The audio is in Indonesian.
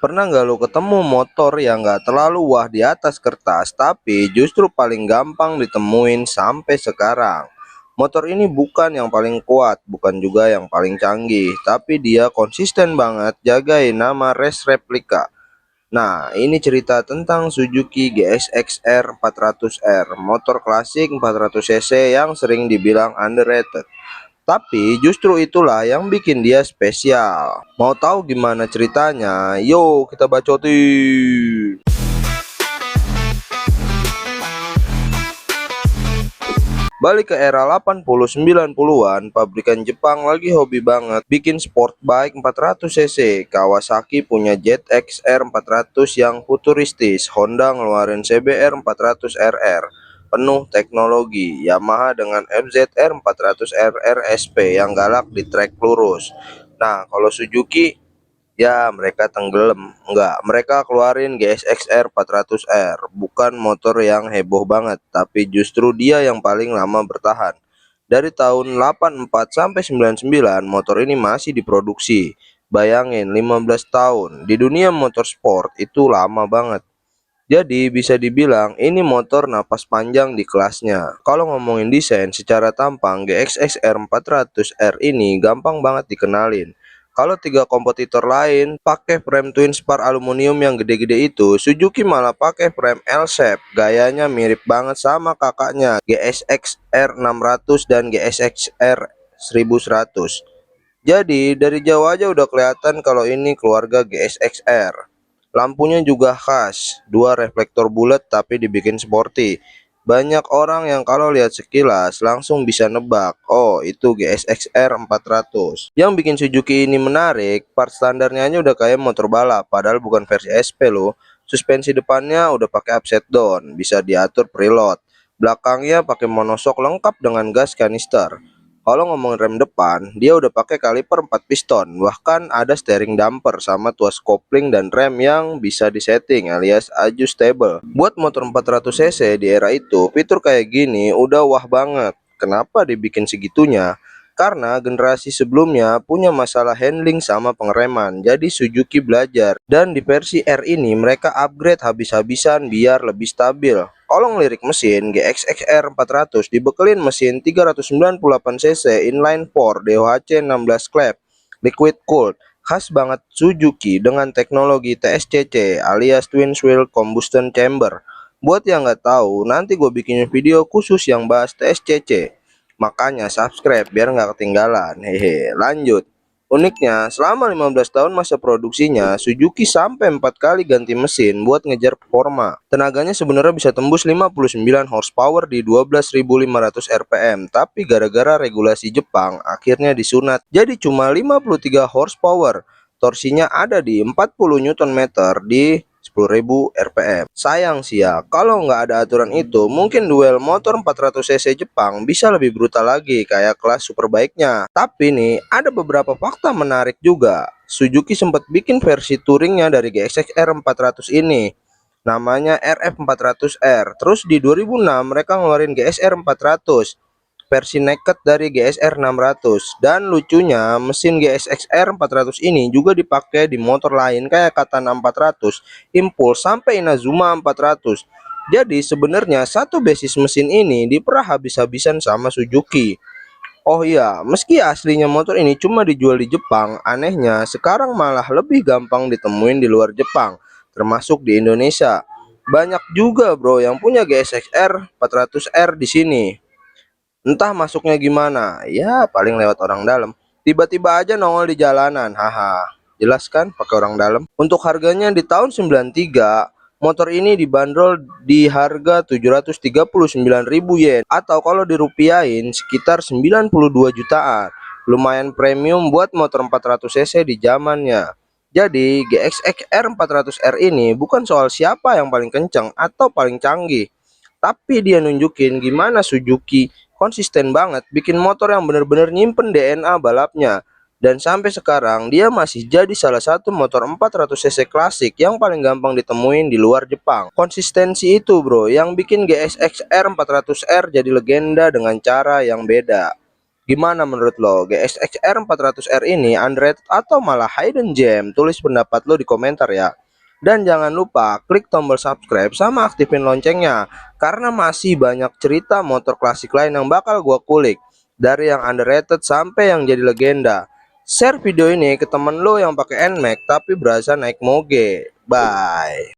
Pernah nggak lo ketemu motor yang nggak terlalu wah di atas kertas, tapi justru paling gampang ditemuin sampai sekarang? Motor ini bukan yang paling kuat, bukan juga yang paling canggih, tapi dia konsisten banget jagain nama race replika. Nah, ini cerita tentang Suzuki GSX-R 400R, motor klasik 400 cc yang sering dibilang underrated. Tapi justru itulah yang bikin dia spesial. Mau tahu gimana ceritanya? Yo, kita bacotin. Balik ke era 80 90-an, pabrikan Jepang lagi hobi banget bikin sport bike 400 cc. Kawasaki punya ZX-R 400 yang futuristis, Honda ngeluarin CBR 400 RR penuh teknologi, Yamaha dengan FZR 400 RRSP yang galak di trek lurus. Nah, kalau Suzuki ya mereka tenggelam. Enggak, mereka keluarin GSX-R 400R. Bukan motor yang heboh banget, tapi justru dia yang paling lama bertahan. Dari tahun 84 sampai 99, motor ini masih diproduksi. Bayangin, 15 tahun. Di dunia motorsport itu lama banget. Jadi bisa dibilang ini motor napas panjang di kelasnya. Kalau ngomongin desain secara tampang, GXX-R 400R ini gampang banget dikenalin. Kalau tiga kompetitor lain pakai frame twin spar aluminium yang gede-gede itu, Suzuki malah pakai frame L-shape. Gayanya mirip banget sama kakaknya GSX-R 600 dan GSX-R 1100. Jadi dari jauh aja udah kelihatan kalau ini keluarga GSX-R. Lampunya juga khas, dua reflektor bulat tapi dibikin sporty. Banyak orang yang kalau lihat sekilas langsung bisa nebak, oh itu GSX-R 400. Yang bikin Suzuki ini menarik, part standarnya aja udah kayak motor balap, padahal bukan versi SP loh. Suspensi depannya udah pakai upside down, bisa diatur preload. Belakangnya pakai monoshock lengkap dengan gas kanister. Kalau ngomongin rem depan, dia udah pakai kaliper 4 piston, bahkan ada steering damper sama tuas kopling dan rem yang bisa disetting alias adjustable. Buat motor 400 cc di era itu, fitur kayak gini udah wah banget. Kenapa dibikin segitunya? Karena generasi sebelumnya punya masalah handling sama pengereman, jadi Suzuki belajar. Dan di versi R ini mereka upgrade habis-habisan biar lebih stabil. Kalau ngelirik mesin, GXX-R 400 dibekelin mesin 398 cc inline 4 DOHC 16 klep liquid cooled, khas banget Suzuki dengan teknologi TSCC alias Twin Wheel Combustion Chamber. Buat yang nggak tahu, nanti gue bikin video khusus yang bahas TSCC. Makanya subscribe biar nggak ketinggalan. Hehe, lanjut. Uniknya, selama 15 tahun masa produksinya, Suzuki sampai 4 kali ganti mesin buat ngejar performa. Tenaganya sebenarnya bisa tembus 59 horsepower di 12.500 rpm, tapi gara-gara regulasi Jepang akhirnya disunat jadi cuma 53 horsepower. Torsinya ada di 40 Nm di 10.000 rpm. Sayang sih ya, kalau nggak ada aturan itu, mungkin duel motor 400 cc Jepang bisa lebih brutal lagi kayak kelas superbike-nya. Tapi nih, ada beberapa fakta menarik juga. Suzuki sempat bikin versi touringnya dari GSX-R 400 ini. Namanya RF400R. Terus di 2006 mereka ngeluarin GSR 400 versi naked dari GSR 600. Dan lucunya mesin GSX-R 400 ini juga dipakai di motor lain kayak Katana 400, Impulse sampai Inazuma 400. Jadi sebenarnya satu basis mesin ini diperah habis-habisan sama Suzuki. Oh iya, meski aslinya motor ini cuma dijual di Jepang, anehnya sekarang malah lebih gampang ditemuin di luar Jepang, termasuk di Indonesia. Banyak juga bro yang punya GSX-R 400R di sini. Entah masuknya gimana, ya paling lewat orang dalam. Tiba-tiba aja nongol di jalanan, haha. Jelas kan pakai orang dalam. Untuk harganya di tahun 93, motor ini dibanderol di harga 739.000 yen atau kalau dirupiahin sekitar 92 jutaan. Lumayan premium buat motor 400 cc di zamannya. Jadi GXX-R 400R ini bukan soal siapa yang paling kencang atau paling canggih, tapi dia nunjukin gimana Suzuki konsisten banget bikin motor yang bener-bener nyimpen DNA balapnya. Dan sampai sekarang dia masih jadi salah satu motor 400 cc klasik yang paling gampang ditemuin di luar Jepang. Konsistensi itu bro yang bikin GSX-R 400R jadi legenda dengan cara yang beda. Gimana menurut lo, GSX-R 400R ini underrated atau malah hidden gem? Tulis pendapat lo di komentar ya. Dan jangan lupa klik tombol subscribe sama aktifin loncengnya, karena masih banyak cerita motor klasik lain yang bakal gua kulik. Dari yang underrated sampai yang jadi legenda. Share video ini ke temen lo yang pakai NMAX tapi berasa naik moge. Bye.